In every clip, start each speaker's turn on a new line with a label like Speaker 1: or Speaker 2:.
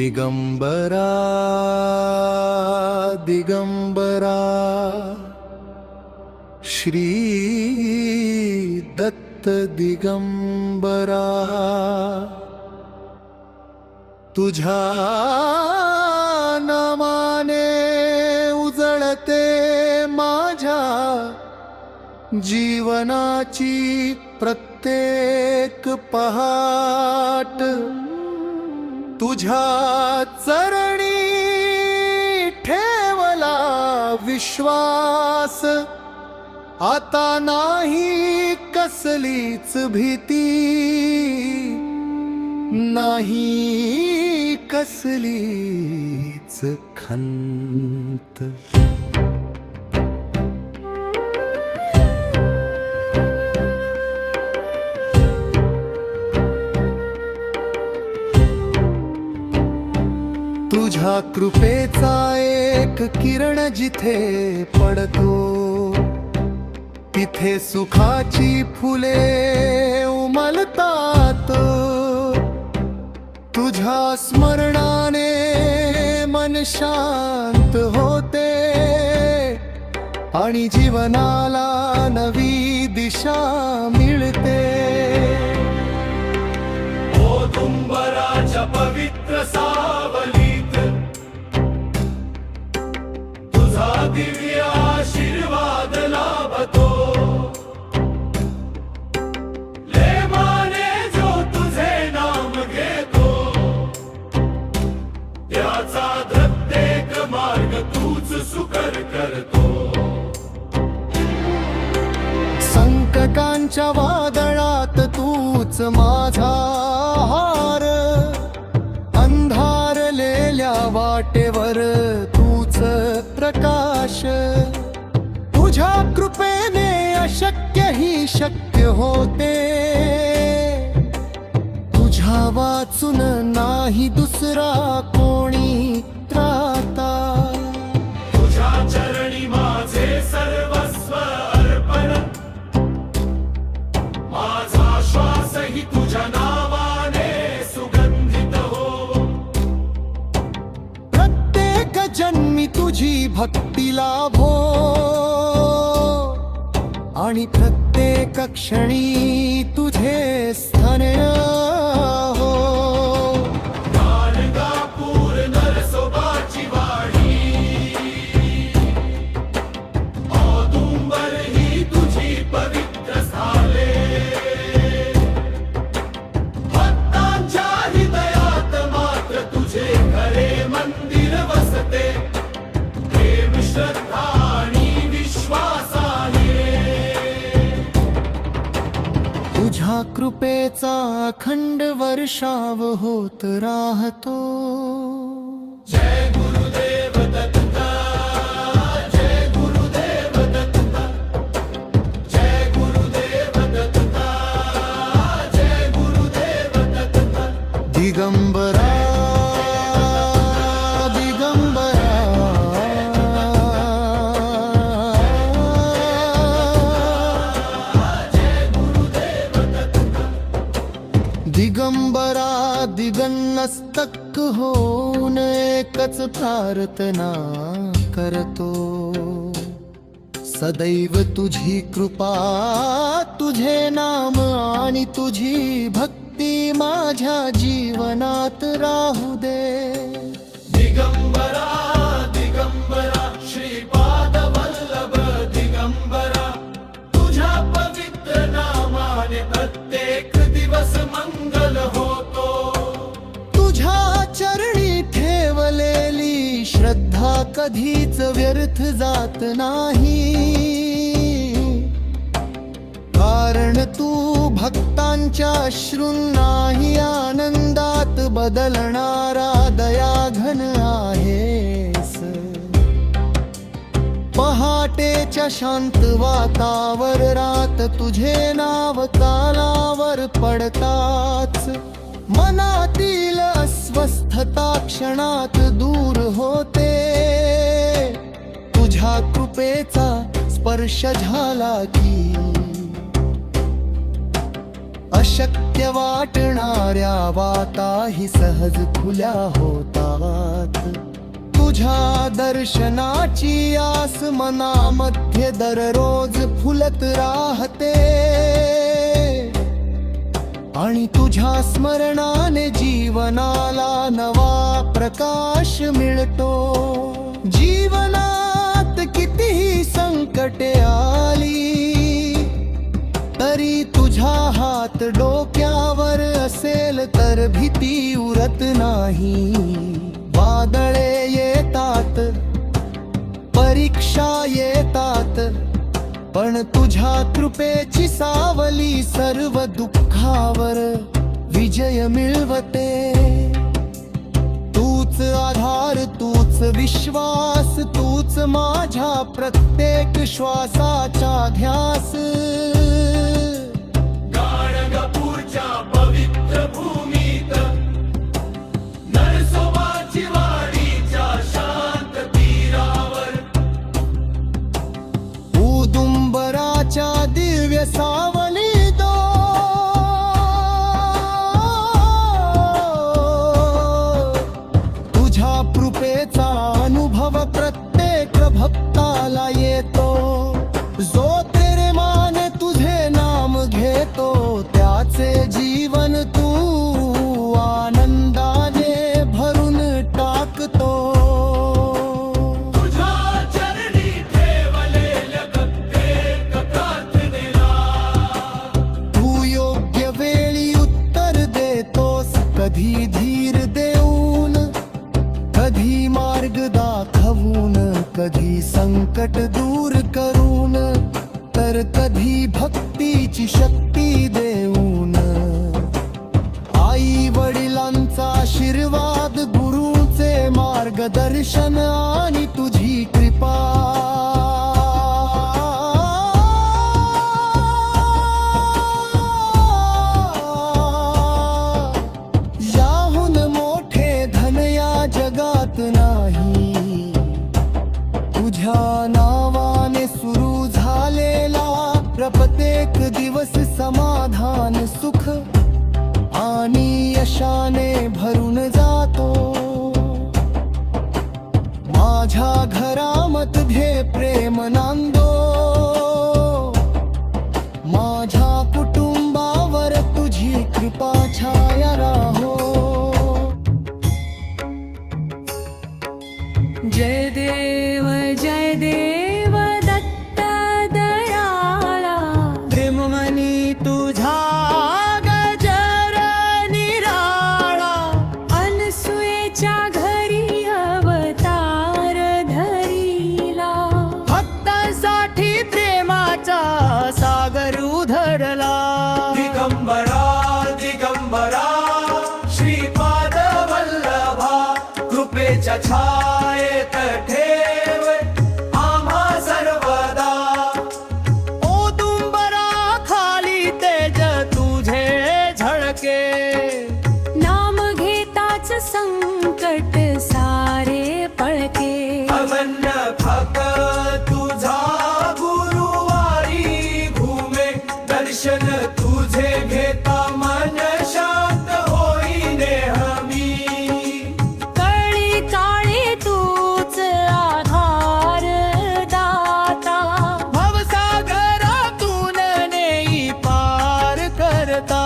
Speaker 1: दिगंबरा दिगंबरा श्री दत्त दिगंबरा तुझ्या नामाने उजळते माझ्या जीवनाची प्रत्येक पहाट तुझ्या चरणी ठेवला विश्वास आता नाही कसलीच भीती नाही कसलीच खंत तुझ्या कृपेचा एक किरण जिथे पडतो तिथे सुखाची फुले उमलतात तुझ्या स्मरणाने मन शांत होते आणि जीवनाला नवी दिशा मिळते औदुंबराच्या पवित्र सावलीत तुझा दिव्य आशीर्वाद लाभतो लेमाने जो तुझे नाम घेतो त्याचा प्रत्येक मार्ग तूच सुकर करतो संकटांच्या वादळात तूच माझा हार अंधारलेल्या वाटेवर तूच प्रकाश तुझ्या कृपेने अशक्य ही शक्य होते तुझ्या वाचून नाही दुसरा कोणी त्राता तुझ्या चरणी माझे सर्वस्व अर्पण माझा श्वासही तुझ्या नावाने सुगंधित हो प्रत्येक जन्मी तुझी भक्ती लाभो आणि प्रत्येक क्षणी तुझे स्थान हो गाणगापूर नरसोबाची वाडी औदुंबर ही तुझी पवित्र स्थाने भक्तांच्या हृदयात मात्र तुझे खरे मंदिर वसते प्रेम श्रद्धा आणि विश्वास तुझ्या कृपेचा अखंड वर्षाव होत राहतो जय गुरुदेव दत्ता जय गुरुदेव दत्ता जय गुरुदेव दत्ता जय गुरुदेव दत्ता दिगंबरा दिगंबरा दिगन्नस्तक होऊन एकच प्रार्थना करतो सदैव तुझी कृपा तुझे नाम आणि तुझी भक्ती माझ्या जीवनात राहू दे दिगंबरा दिगंबरा श्रीपाद वल्लभ दिगंबरा तुझ्या पवित्र नामाने प्रत्येक दिवस मंगल होतो तुझ्या चरणी ठेवलेली श्रद्धा कधीच व्यर्थ जात नाही कारण तू भक्तांच्या अश्रूंनाही आनंदात बदलणारा दयाघन आहेस पहाटेच्या शांत वातावर रात तुझे नाव कानावर पडताच मनातील अस्वस्थता क्षणात दूर होते तुझ्या कृपेचा स्पर्श झाला की अशक्य वाटणाऱ्या वाताही सहज खुल्या होतात. तुझ्या दर्शनाची आस मनामध्ये दररोज फुलत राहते आणि तुझ्या स्मरणाने जीवनाला नवा प्रकाश मिळतो. जीवनात कितीही संकटे आली तरी तुझा हात डोक्यावर असेल तर भीती उरत नाही. वादळे येतात, परीक्षा येतात, पण तुझ्या कृपेची सावली सर्व दुःखावर विजय मिळवते. तूच आधार, तूच विश्वास, तूच माझ्या प्रत्येक श्वासाचा ध्यास.
Speaker 2: गाणगापूरच्या पवित्र भूमीत नरसोबाची वाडीच्या शांत तीरावर
Speaker 1: औदुंबराच्या दिव्य सावलीत तुझ्या कृपेचा अनुभव प्रत्येक भक्ताला येतो. जो तेरे माने तुझे नाम घेतो त्याचे जीवन तू आनंदाने भरून टाकतो.
Speaker 2: तुझ्या चरणी ठेवलेल्या प्रत्येक प्रार्थनेला
Speaker 1: तू योग्य वेळी उत्तर देतोस, कधी धीर देऊन, कधी मार्ग दाखवून, कधी संकट दूर करून, तर कधी भक्तीची शक्ती देऊन. आई वडिलांचा आशीर्वाद, गुरुचे मार्गदर्शन आणि तुझी कृपा याहून मोठे धन या जगात नाही. तुझ्या नावाने सुरू झालेला प्रत्येक दिवस समाधान, सुख आणि यशाने भरून जातो. माझ्या घरामध्ये प्रेम नांदो, माझ्या कुटुंबावर तुझी कृपा छाया राहो.
Speaker 3: जय देव दत्त दयाळा.
Speaker 1: प्रेममनी तुझा गजर निराळा.
Speaker 3: अनसुयेच्या घरी अवतार धरिला.
Speaker 1: भक्तांसाठी प्रेमाचा सागर उधळला.
Speaker 2: दिगंबरा दिगंबरा श्रीपाद वल्लभा कृपेच्या छायेत ठेव आम्हा सर्वदा.
Speaker 1: औदुंबरा खाली तेज तुझे झळके.
Speaker 3: नाम घेताच संकट सारे पळके.
Speaker 2: अवन्न भक्त तुझा गुरुवारी घुमे. दर्शन तुझे घेता मन शांत होई नेहमी.
Speaker 3: कळी काळी तूच आधार दाता.
Speaker 1: भवसागरातून नेई पार करता.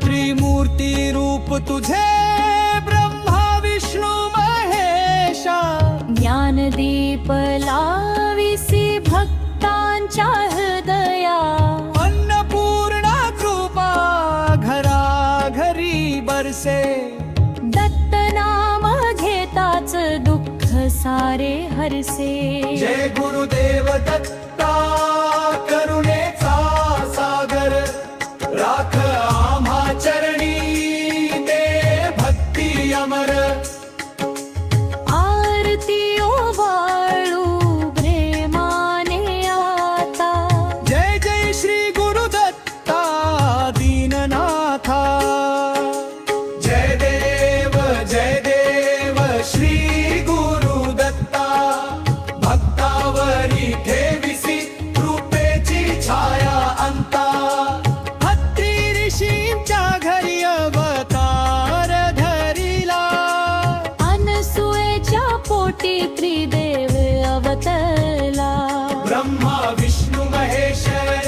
Speaker 1: त्रिमूर्ती रूप तुझे ब्रह्मा विष्णू महेशा.
Speaker 3: ज्ञानदीप लाविसी भक्तांच्या हृदया.
Speaker 1: अन्नपूर्णा कृपा घरा घरी बरसे.
Speaker 3: दत्त नाम घेताच दुःख सारे हरसे.
Speaker 2: जय गुरुदेव दत्ता करुणेचा सागर. राख आम्हा चरणी दे भक्ती अमर.
Speaker 3: आरती ओवाळू प्रेमाने आता.
Speaker 1: जय जय श्री गुरुदत्ता दीननाथा.
Speaker 2: जय देव
Speaker 3: कोटी त्रिदेव अवतरला.
Speaker 2: ब्रह्मा विष्णू महेश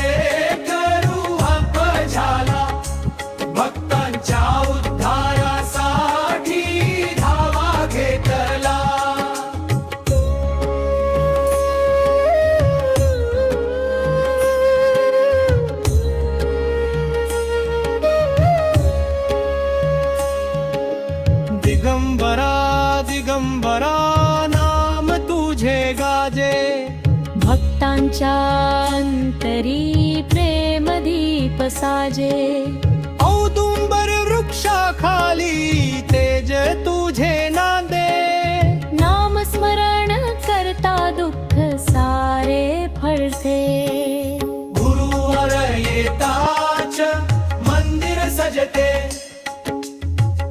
Speaker 2: एक रूप झाला, भक्तांच्या उद्धारासाठी धावा घेतला.
Speaker 1: दिगंबरा दिगंबरा नाम तुझे गाजे,
Speaker 3: भक्तांच्या अंतरी प्रेम दीप साजे.
Speaker 1: औदुंबर वृक्षाखाली तेज तुझे नांदे.
Speaker 3: नाम स्मरण करता दुःख सारे फळते.
Speaker 2: गुरुवर येताच मंदिर सजते,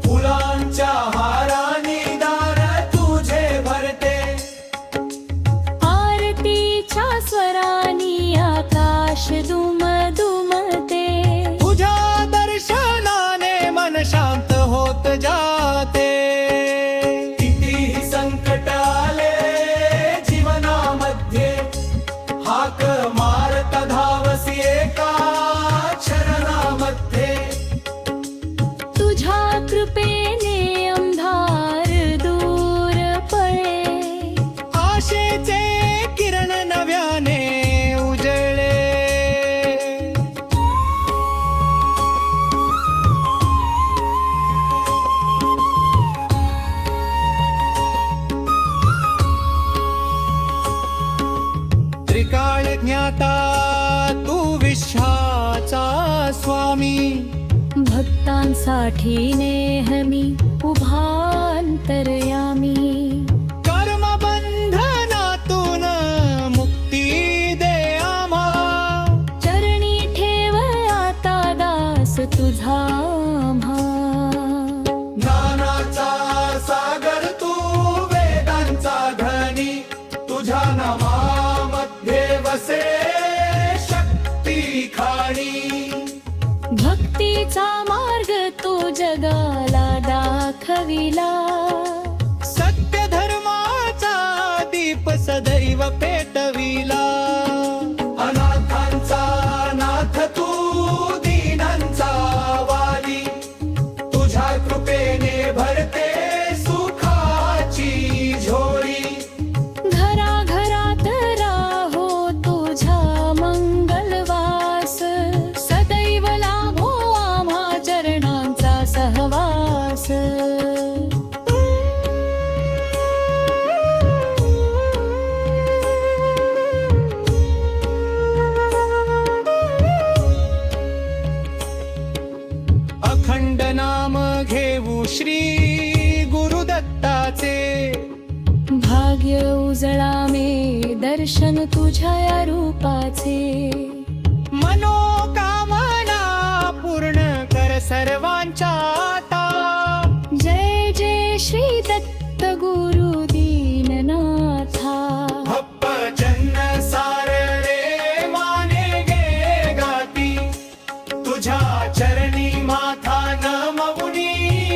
Speaker 2: फुलांच्या हारानी दार तुझे भरते.
Speaker 3: आरतीच्या स्वरानी आकाश दुमदुमते.
Speaker 1: तुझ्या दर्शनाने मन शांत होत जाते.
Speaker 2: कितीही संकट आले जीवनामध्ये, हाक मारत धावसी एका चरणामध्ये.
Speaker 3: तुझ्या कृपेने अंधार दूर पळे.
Speaker 1: आशेचे किरण नव्याने उजळे. त्रिकाळ ज्ञाता तू विश्वाचा स्वामी,
Speaker 3: भक्तांसाठी नेहमी उभांतरयामी.
Speaker 1: कर्म बंधनातून मुक्ती दे आम्हा.
Speaker 3: चरणी ठेव आता दास तुझा आम्हा.
Speaker 2: ज्ञानाचा सागर तू वेदांचा धनी, तुझ्या नामामध्ये वसे शक्ती खाणी.
Speaker 3: भक्तीचा मार्ग तू जगाला दाखविला.
Speaker 1: सत्य धर्माचा दीप सदैव पेटविला.
Speaker 2: अनाथांचा नाथ तू दीनांचा वाली, तुझ्या कृपेने भरते सुखाची झोळी.
Speaker 3: घराघरात राहो तुझा मंगलवास. सदैव लाभो आम्हा चरणांचा सहवास.
Speaker 1: अखंड नाम घेऊ श्री गुरुदत्ताचे.
Speaker 3: भाग्य उजळा मे दर्शन तुझ्या या रूपाचे.
Speaker 1: मनोकामना पूर्ण कर सर्वांच्या आता.
Speaker 3: जय जय श्री दत्त गुरु दीननाथा.
Speaker 2: हप्प जन्न सार रे माने गे गाती, तुझ्या चरणी माथा नमवुनी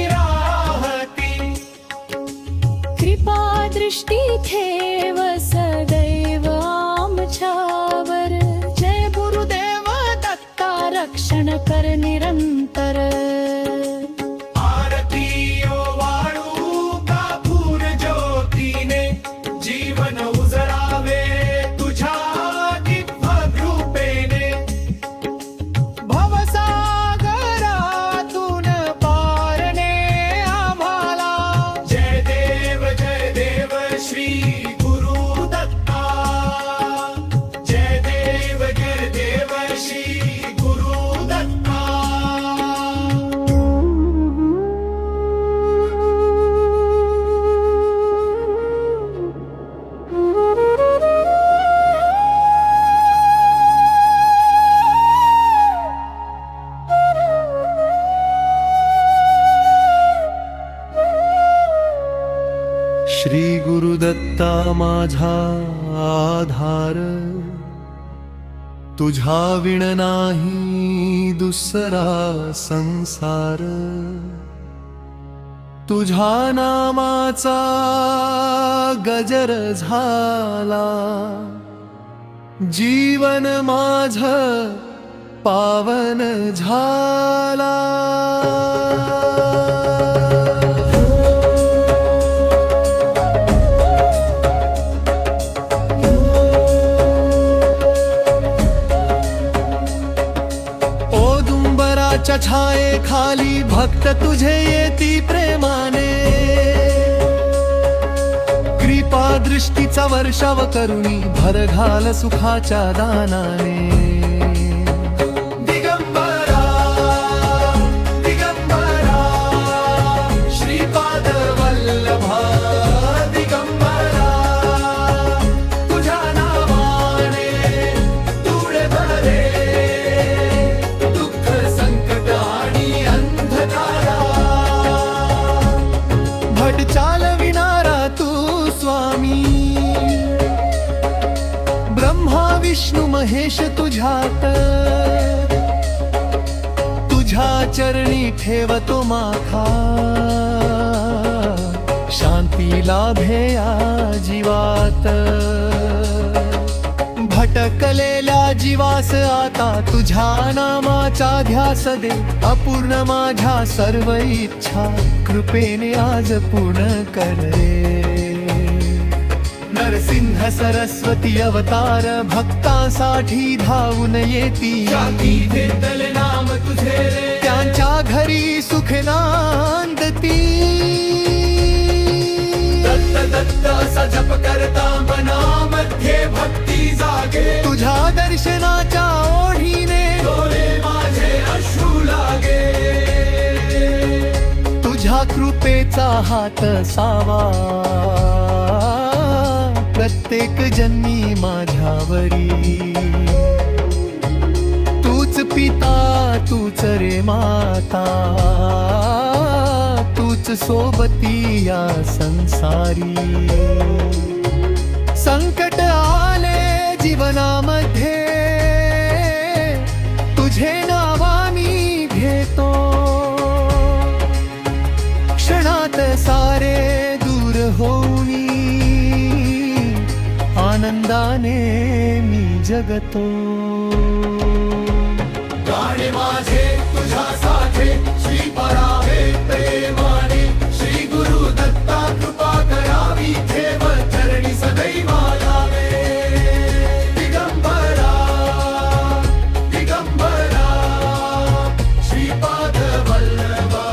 Speaker 2: राहती.
Speaker 3: कृपा दृष्टी ठेव सदैव आमच्यावर. जय गुरुदेव दत्ता रक्षण कर निरंतर.
Speaker 2: आरती ओवाळू कापूर ज्योतीने, जीवन उजळावे तुझ्या दिव्य कृपेने.
Speaker 1: भवसागरातून पारणे आम्हाला.
Speaker 2: जय देव श्री गुरु दत्ता. जय देव श्री गुरु दत्ता.
Speaker 1: श्री गुरुदत्ता माझा आधार, तुझ्या विण नाही दुसरा संसार. तुझ्या नामाचा गजर झाला, जीवन माझ पावन झाला. औदुंबराच्या छायेखाली भक्त तुझे येती प्रेमाने, कृपा दृष्टीचा वर्षाव करुणी भर घाल सुखाच्या दानाने. दिगंबरा दिगंबरा श्रीपाद वल्लभा दिगंबरा, तुझ्या नावाने तुळे भरे दुःख संकट आणि अंधकारा. भट चालविणारा तू स्वामी, ब्रह्मा विष्णू महेश तुझ्यात, तुझ्या चरणी ठेवतो माथा, शांती लाभे या जीवात. भटकलेल्या जीवास आता तुझ्या नामाचा ध्यास दे, अपूर्ण माझ्या सर्व इच्छा कृपेने आज पूर्ण करे. नरसिंह सरस्वती अवतार भक्तांसाठी धावून येती,
Speaker 2: घेतले नाम तुझे रे,
Speaker 1: त्यांच्या घरी सुख नांदती.
Speaker 2: दत्त दत्त असा जप करता मनामध्ये भक्ती जागे,
Speaker 1: तुझ्या दर्शनाच्या ओढीने
Speaker 2: डोळे माझे अश्रू लागे.
Speaker 1: तुझ्या कृपेचा हात सावा प्रत्येक जन्मी माझ्यावरी. तूच पिता तूच रे माता, तूच सोबती या संसारी. संकट आले जीवनामध्ये, तुझे नाव मी घेतो, क्षणात सारे दूर होऊनी आनंदाने मी जगतो.
Speaker 2: गाणे माझे तुझ्यासाठी श्री परावे प्रेमाने, श्री गुरु दत्ता कृपा करावी ठेव चरणी सदैव लावे. दिगंबरा दिगंबरा श्रीपाद वल्लभा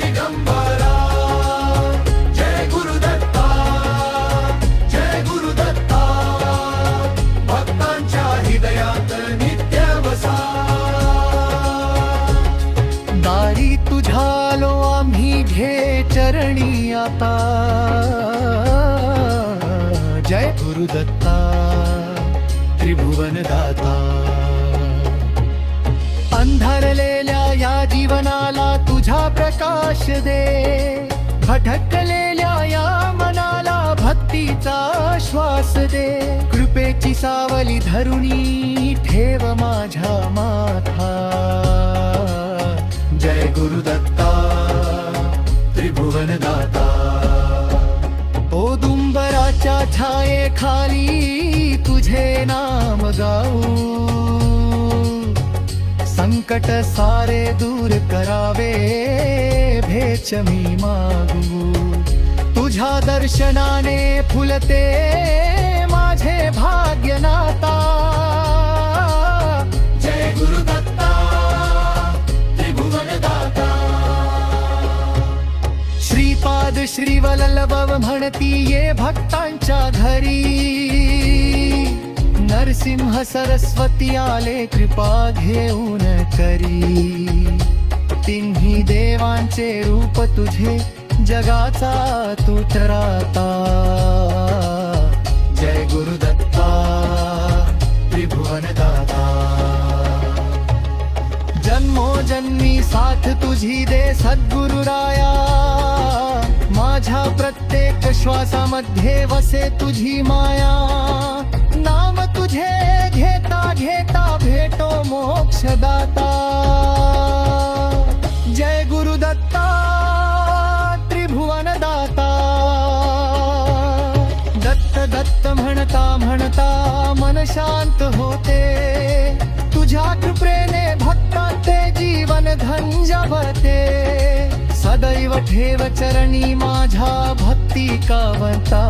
Speaker 2: दिगंबरा, जय गुरु दत्ता जय गुरु दत्ता, भक्तांच्या हृदयात नित्य बसा.
Speaker 1: दारी तुझालो आम्ही घे चरणी आता, जय गुरुदत्ता त्रिभुवन दाता. अंधारलेल्या या जीवनाला तुझा प्रकाश दे, भटकलेल्या या मनाला भक्तीचा श्वास दे. कृपेची सावली धरुणी ठेव माझ्या माथा, जय गुरुदत्ता त्रिभुवन दाता. औदुंबराच्या छायेखाली तुझे नाम गाऊ, संकट सारे दूर करावे भेच मी मागू. तुझ्या दर्शनाने फुलते माझे भाग्य नाता,
Speaker 2: जय गुरुदत्ता त्रिभुवन दाता.
Speaker 1: श्रीपाद श्रीवल्लभ म्हणती ये भक्तांच्या घरी, नरसिंह सरस्वती आले कृपा घेऊन करी. तिन्ही देवांचे रूप तुझे जगाचा तू त्राता, जय गुरुदत्ता त्रिभुवन दाता. जन्मोजन्मी साथ तुझी दे सद्गुरुराया, माझ्या प्रत्येक श्वासामध्ये वसे तुझी माया. नाम तुझे घेता घेता भेटो मोक्षदाता, जय गुरुदत्ता म्हणता म्हणता मन शांत होते तुझ्या कृपेने भक्ताचे जीवन धन्यवते सदैव ठेव चरणी माझ्या भक्ती कावता